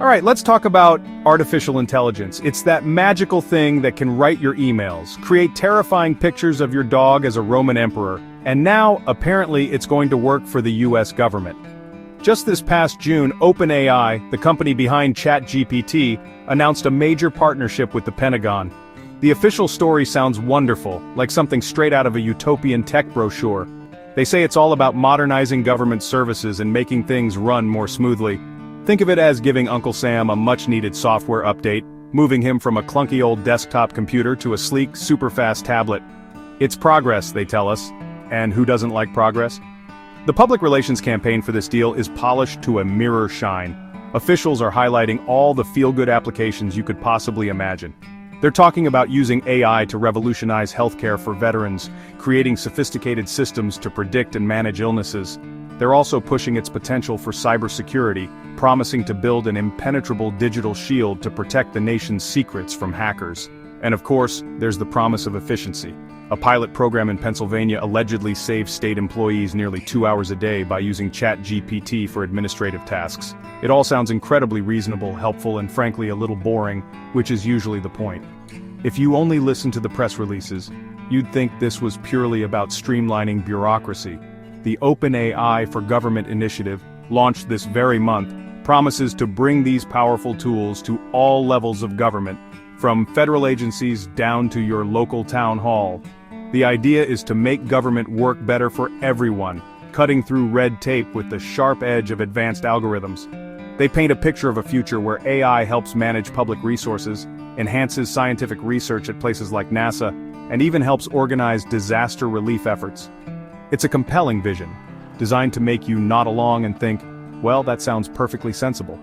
All right, let's talk about artificial intelligence. It's that magical thing that can write your emails, create terrifying pictures of your dog as a Roman emperor, and now, apparently, it's going to work for the US government. Just this past June, OpenAI, the company behind ChatGPT, announced a major partnership with the Pentagon. The official story sounds wonderful, like something straight out of a utopian tech brochure. They say it's all about modernizing government services and making things run more smoothly. Think of it as giving Uncle Sam a much-needed software update, moving him from a clunky old desktop computer to a sleek, super-fast tablet. It's progress, they tell us. And who doesn't like progress? The public relations campaign for this deal is polished to a mirror shine. Officials are highlighting all the feel-good applications you could possibly imagine. They're talking about using AI to revolutionize healthcare for veterans, creating sophisticated systems to predict and manage illnesses. They're also pushing its potential for cybersecurity, promising to build an impenetrable digital shield to protect the nation's secrets from hackers. And of course, there's the promise of efficiency. A pilot program in Pennsylvania allegedly saved state employees nearly 2 hours a day by using ChatGPT for administrative tasks. It all sounds incredibly reasonable, helpful, and frankly a little boring, which is usually the point. If you only listen to the press releases, you'd think this was purely about streamlining bureaucracy. The OpenAI for Government initiative, launched this very month, promises to bring these powerful tools to all levels of government, from federal agencies down to your local town hall. The idea is to make government work better for everyone, cutting through red tape with the sharp edge of advanced algorithms. They paint a picture of a future where AI helps manage public resources, enhances scientific research at places like NASA, and even helps organize disaster relief efforts. It's a compelling vision, designed to make you nod along and think, well, that sounds perfectly sensible.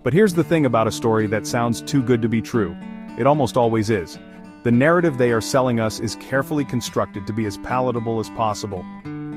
But here's the thing about a story that sounds too good to be true. It almost always is. The narrative they are selling us is carefully constructed to be as palatable as possible.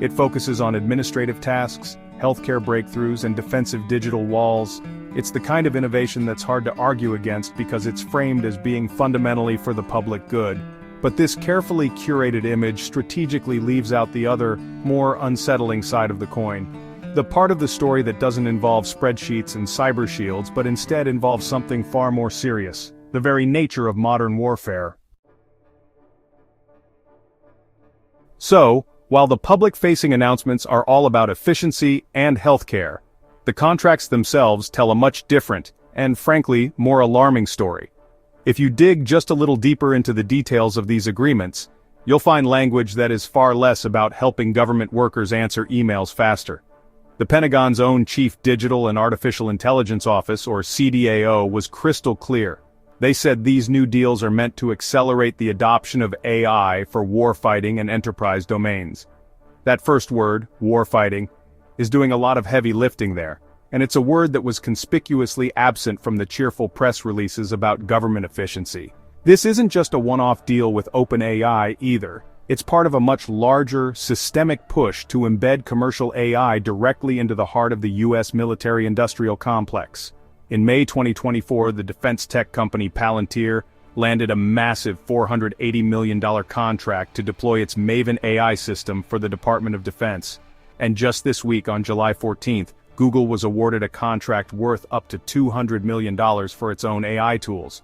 It focuses on administrative tasks, healthcare breakthroughs, and defensive digital walls. It's the kind of innovation that's hard to argue against because it's framed as being fundamentally for the public good. But this carefully curated image strategically leaves out the other, more unsettling side of the coin. The part of the story that doesn't involve spreadsheets and cyber shields but instead involves something far more serious, the very nature of modern warfare. So, while the public-facing announcements are all about efficiency and healthcare, the contracts themselves tell a much different, and frankly, more alarming story. If you dig just a little deeper into the details of these agreements, you'll find language that is far less about helping government workers answer emails faster. The Pentagon's own Chief Digital and Artificial Intelligence Office, or CDAO, was crystal clear. They said these new deals are meant to accelerate the adoption of AI for warfighting and enterprise domains. That first word, warfighting, is doing a lot of heavy lifting there, and it's a word that was conspicuously absent from the cheerful press releases about government efficiency. This isn't just a one-off deal with OpenAI either. It's part of a much larger, systemic push to embed commercial AI directly into the heart of the U.S. military-industrial complex. In May 2024, the defense tech company Palantir landed a massive $480 million contract to deploy its Maven AI system for the Department of Defense. And just this week, on July 14th, Google was awarded a contract worth up to $200 million for its own AI tools.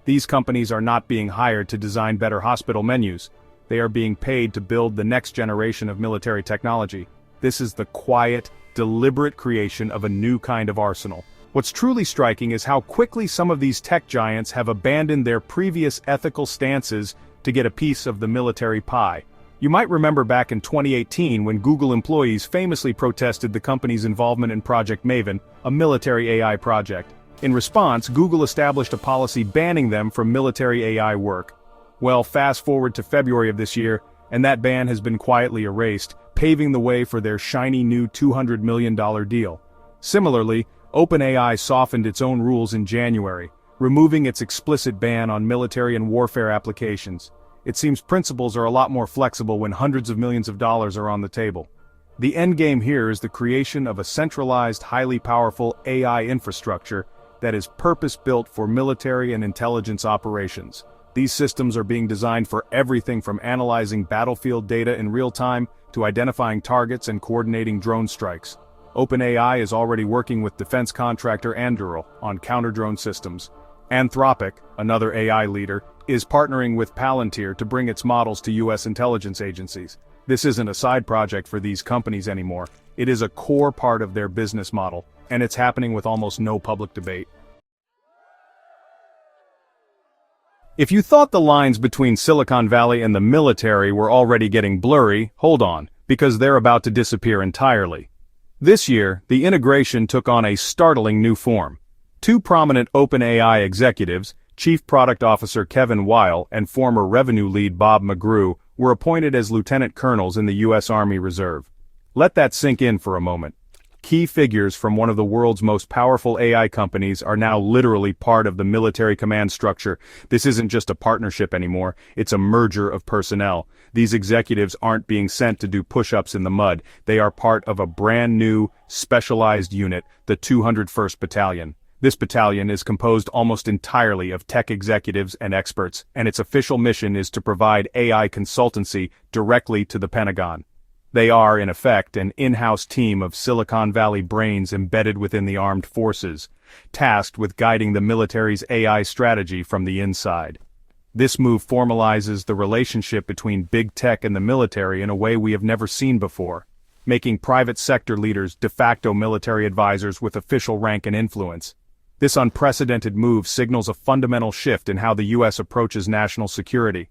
These companies are not being hired to design better hospital menus. They are being paid to build the next generation of military technology. This is the quiet, deliberate creation of a new kind of arsenal. What's truly striking is how quickly some of these tech giants have abandoned their previous ethical stances to get a piece of the military pie. You might remember back in 2018 when Google employees famously protested the company's involvement in Project Maven, a military AI project. In response, Google established a policy banning them from military AI work. Well, fast forward to February of this year, and that ban has been quietly erased, paving the way for their shiny new $200 million deal. Similarly, OpenAI softened its own rules in January, removing its explicit ban on military and warfare applications. It seems principles are a lot more flexible when hundreds of millions of dollars are on the table. The endgame here is the creation of a centralized, highly powerful AI infrastructure that is purpose-built for military and intelligence operations. These systems are being designed for everything from analyzing battlefield data in real time to identifying targets and coordinating drone strikes. OpenAI is already working with defense contractor Anduril on counter-drone systems. Anthropic, another AI leader, is partnering with Palantir to bring its models to US intelligence agencies. This isn't a side project for these companies anymore. It is a core part of their business model, and it's happening with almost no public debate. If you thought the lines between Silicon Valley and the military were already getting blurry, hold on, because they're about to disappear entirely. This year, the integration took on a startling new form. Two prominent OpenAI executives, Chief Product Officer Kevin Weil and former Revenue Lead Bob McGrew, were appointed as lieutenant colonels in the U.S. Army Reserve. Let that sink in for a moment. Key figures from one of the world's most powerful AI companies are now literally part of the military command structure. This isn't just a partnership anymore, it's a merger of personnel. These executives aren't being sent to do push-ups in the mud. They are part of a brand new, specialized unit, the 201st Battalion. This battalion is composed almost entirely of tech executives and experts, and its official mission is to provide AI consultancy directly to the Pentagon. They are, in effect, an in-house team of Silicon Valley brains embedded within the armed forces, tasked with guiding the military's AI strategy from the inside. This move formalizes the relationship between big tech and the military in a way we have never seen before, making private sector leaders de facto military advisors with official rank and influence. This unprecedented move signals a fundamental shift in how the U.S. approaches national security.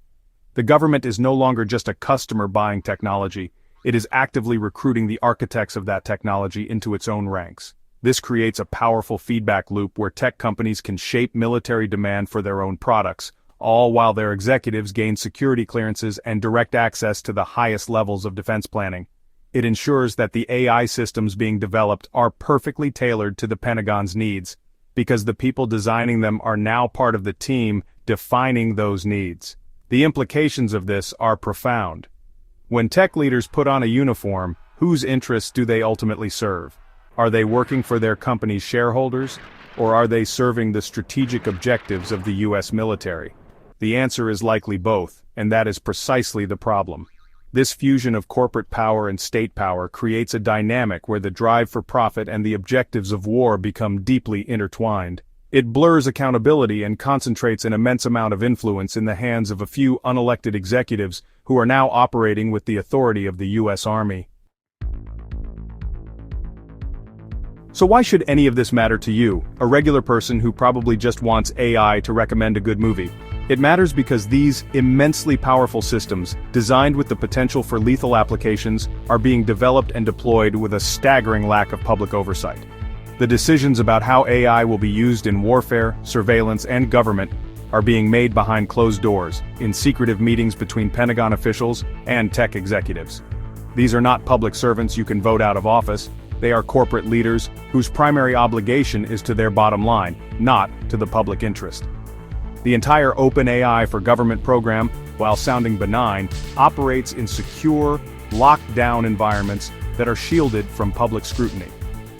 The government is no longer just a customer buying technology. It is actively recruiting the architects of that technology into its own ranks. This creates a powerful feedback loop where tech companies can shape military demand for their own products, all while their executives gain security clearances and direct access to the highest levels of defense planning. It ensures that the AI systems being developed are perfectly tailored to the Pentagon's needs, because the people designing them are now part of the team defining those needs. The implications of this are profound. When tech leaders put on a uniform, whose interests do they ultimately serve? Are they working for their company's shareholders, or are they serving the strategic objectives of the U.S. military? The answer is likely both, and that is precisely the problem. This fusion of corporate power and state power creates a dynamic where the drive for profit and the objectives of war become deeply intertwined. It blurs accountability and concentrates an immense amount of influence in the hands of a few unelected executives who are now operating with the authority of the U.S. Army. So why should any of this matter to you, a regular person who probably just wants AI to recommend a good movie? It matters because these immensely powerful systems, designed with the potential for lethal applications, are being developed and deployed with a staggering lack of public oversight. The decisions about how AI will be used in warfare, surveillance, and government are being made behind closed doors, in secretive meetings between Pentagon officials and tech executives. These are not public servants you can vote out of office. They are corporate leaders whose primary obligation is to their bottom line, not to the public interest. The entire OpenAI for Government program, while sounding benign, operates in secure, locked-down environments that are shielded from public scrutiny.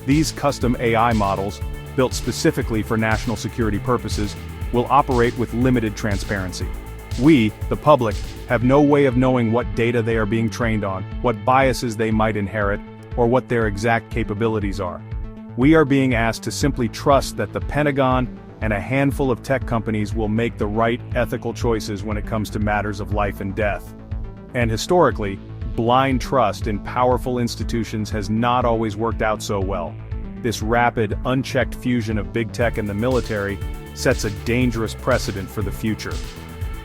These custom AI models, built specifically for national security purposes, will operate with limited transparency. We, the public, have no way of knowing what data they are being trained on, what biases they might inherit, or what their exact capabilities are. We are being asked to simply trust that the Pentagon and a handful of tech companies will make the right ethical choices when it comes to matters of life and death. And historically, blind trust in powerful institutions has not always worked out so well. This rapid, unchecked fusion of big tech and the military sets a dangerous precedent for the future.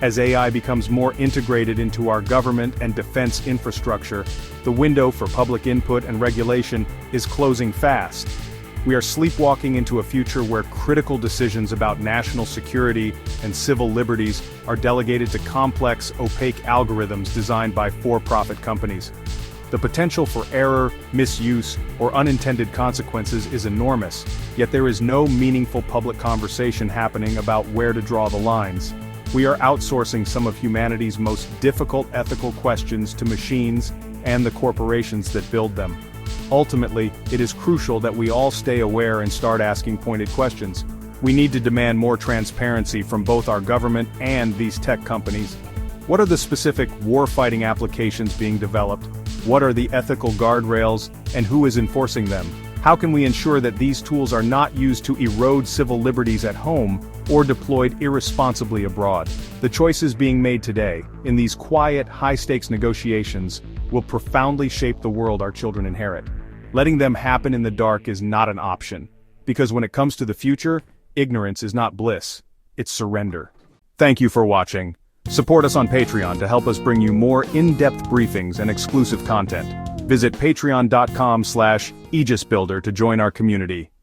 As AI becomes more integrated into our government and defense infrastructure, the window for public input and regulation is closing fast. We are sleepwalking into a future where critical decisions about national security and civil liberties are delegated to complex, opaque algorithms designed by for-profit companies. The potential for error, misuse, or unintended consequences is enormous, yet there is no meaningful public conversation happening about where to draw the lines. We are outsourcing some of humanity's most difficult ethical questions to machines and the corporations that build them. Ultimately, it is crucial that we all stay aware and start asking pointed questions. We need to demand more transparency from both our government and these tech companies. What are the specific war-fighting applications being developed? What are the ethical guardrails, and who is enforcing them? How can we ensure that these tools are not used to erode civil liberties at home or deployed irresponsibly abroad? The choices being made today, in these quiet, high-stakes negotiations, will profoundly shape the world our children inherit. Letting them happen in the dark is not an option, because when it comes to the future, ignorance is not bliss, it's surrender. Thank you for watching. Support us on Patreon to help us bring you more in-depth briefings and exclusive content. Visit patreon.com/aegisbuilder to join our community.